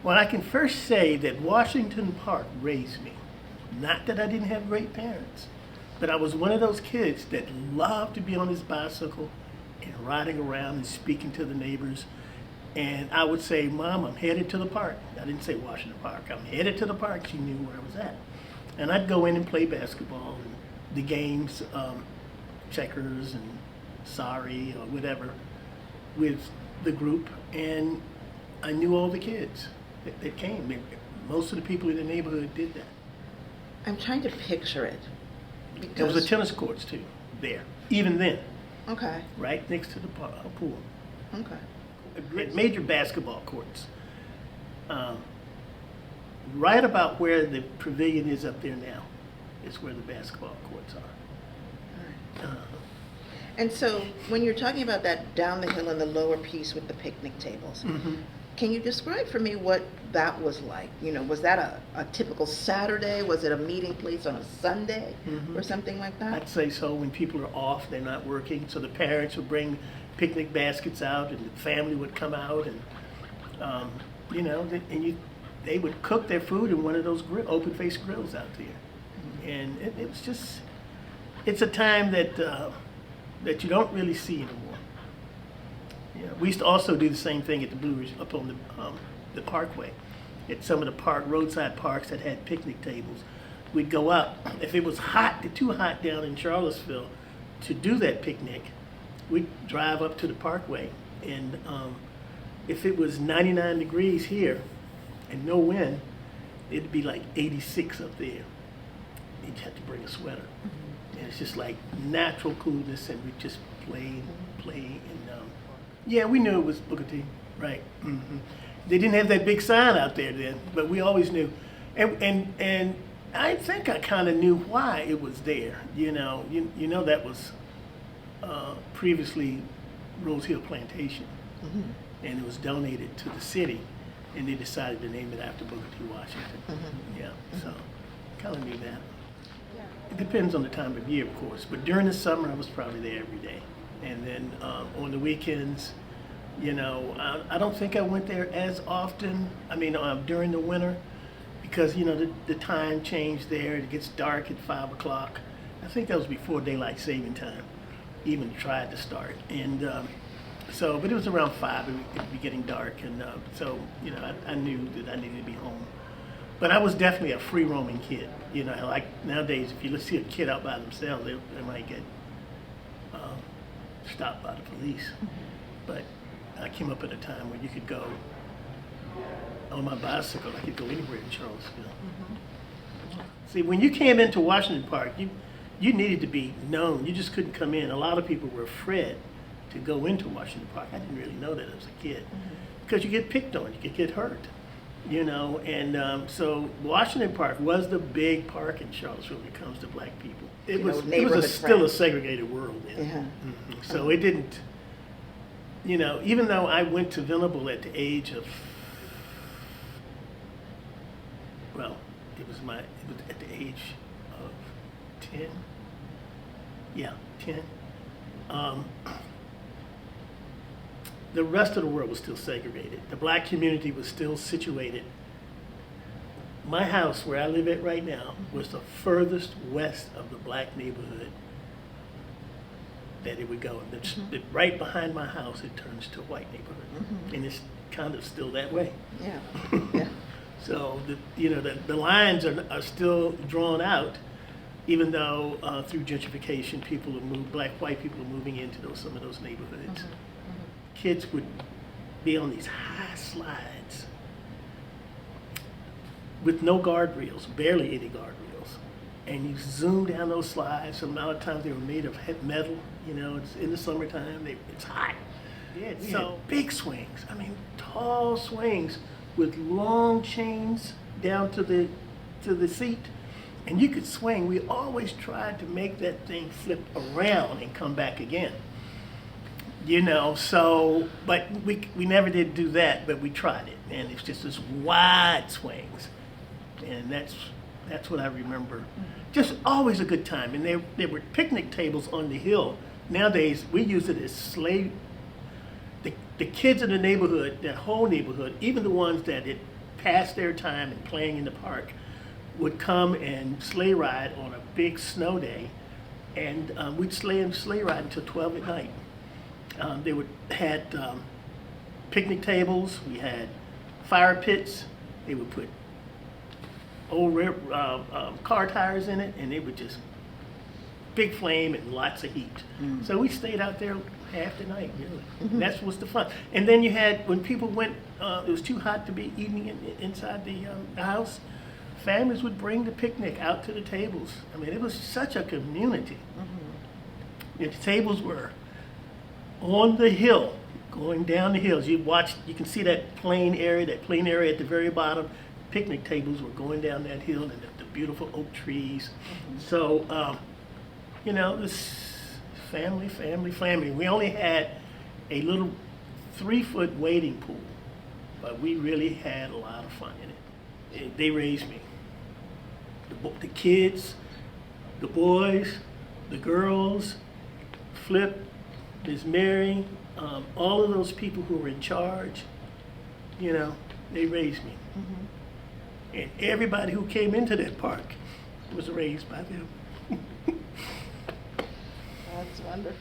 Well, I can first say that Washington Park raised me. Not that I didn't have great parents, but I was one of those kids that loved to be on his bicycle and riding around and speaking to the neighbors. And I would say, Mom, I'm headed to the park. I didn't say Washington Park. I'm headed to the park. She knew where I was at. And I'd go in and play basketball and the games, checkers and sorry or whatever, with the group. And I knew all the kids that came. Most of the people in the neighborhood did that. I'm trying to picture it. There was a tennis courts too there, even then, Okay, right next to the pool. okay. Major basketball courts. Right about where the pavilion is up there now is where the basketball courts are. And so, when you're talking about that down the hill in the lower piece with the picnic tables, can you describe for me what that was like? You know, was that a typical Saturday? Was it a meeting place on a Sunday or something like that? I'd say so. When people are off, they're not working, so the parents would bring picnic baskets out, and the family would come out, and they would cook their food in one of those open-face grills out there, and it was just, it's a time that that you don't really see anymore. Yeah, we used to also do the same thing at the Blue Ridge up on the Parkway, at some of the roadside parks that had picnic tables. We'd go up if it was too hot down in Charlottesville to do that picnic. We'd drive up to the Parkway, and if it was 99 degrees here and no wind, it'd be like 86 up there. You'd have to bring a sweater. And it's just like natural coolness, and we just play, and yeah, we knew it was Booker T, right? They didn't have that big sign out there then, but we always knew, and I think I kind of knew why it was there. You know that was previously Rose Hill Plantation, and it was donated to the city, and they decided to name it after Booker T. Washington. Yeah, so kind of knew that. It depends on the time of year, of course, but during the summer I was probably there every day. And then on the weekends, I don't think I went there as often. I mean, during the winter, because the time changed there. It gets dark at 5 o'clock. I think that was before daylight saving time even tried to start. And but it was around 5. It would be getting dark, and I knew that I needed to be home. But I was definitely a free roaming kid. Like nowadays, if you see a kid out by themselves, they might get stopped by the police. But I came up at a time where you could go on my bicycle. I could go anywhere in Charlottesville. See, when you came into Washington Park, you needed to be known. You just couldn't come in. A lot of people were afraid to go into Washington Park. I didn't really know that as a kid, because you get picked on, you could get hurt. And so Washington Park was the big park in Charlottesville when it comes to black people. It was still a segregated world then. So it didn't, even though I went to Venable at the age of, it was at the age of 10. Yeah, 10. The rest of the world was still segregated. The black community was still situated. My house, where I live at right now, was the furthest west of the black neighborhood that it would go. Right behind my house, it turns to a white neighborhood, and it's kind of still that way. Yeah. So the lines are still drawn out, even though through gentrification, white people are moving into some of those neighborhoods. Kids would be on these high slides with no guardrails, barely any guardrails. And you zoom down those slides. A lot of times they were made of metal. It's in the summertime. It's hot. So big swings. I mean, tall swings with long chains down to the seat. And you could swing. We always tried to make that thing flip around and come back again. But we never did do that, but we tried it, and it's just this wide swings, and that's what I remember. Just always a good time, and there were picnic tables on the hill. Nowadays, we use it as slave. The kids in the neighborhood, that whole neighborhood, even the ones that had pass their time in playing in the park would come and sleigh ride on a big snow day, and we'd sleigh ride until 12 at night. They had picnic tables. We had fire pits. They would put old car tires in it, and they would just big flame and lots of heat. So we stayed out there half the night, really. And that's what's the fun. And then you had, when people went, it was too hot to be eating inside the house, families would bring the picnic out to the tables. I mean, it was such a community. The tables were on the hill, going down the hills. You can see that plain area at the very bottom. Picnic tables were going down that hill, and the beautiful oak trees. So, you know, this family. We only had a little 3-foot wading pool, but we really had a lot of fun in it. They raised me. The kids, the boys, the girls, Flip, Miss Mary, all of those people who were in charge, you know, they raised me. And everybody who came into that park was raised by them. That's wonderful.